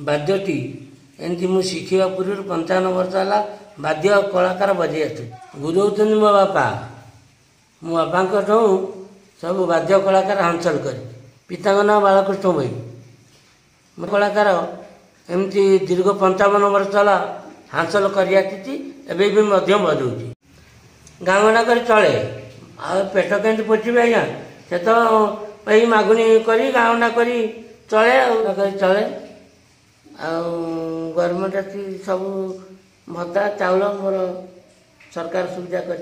बाद्यटी एमती मुझे शिखा पूर्व 55 वर्ष है बाद्य कलाकार बजे आस गुरु होती मो बापा मो बापा सब बाद्य कलाकार हासिल कर पिता ना बालकृष्ण भाई मो कलाकार एमती दीर्घ 55 वर्ष है हासिल कर बजाऊँ गाँ गणा कर चले आ पेट के पोचे आज्ञा से तो यही मागुणी कर गाँ गणा कर चले चले गवर्नमेंट सब भत्ता चाउल मोर सरकार सुविधा कर